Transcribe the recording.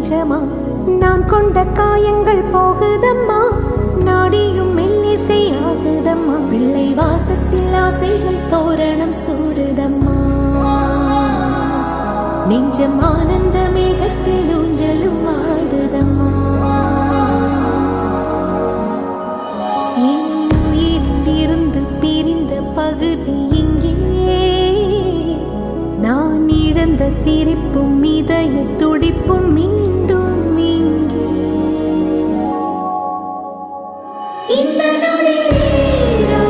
நிஜமா நான் கொண்ட காயங்கள் போகுதம்மா நாடியும் மெல்லிசை ஆகுதம்மா பிள்ளை வாசத்தில் ஆசைகள் தோரணம் சூடுதம்மா நெஞ்சம் ஆனந்த மேகத்தில் ஊஞ்சலும் ஆடுதம்மா என் உயிரிலிருந்து பிரிந்த பகுதி இங்கே நான் இழந்த சிரிப்பும் இதயத்து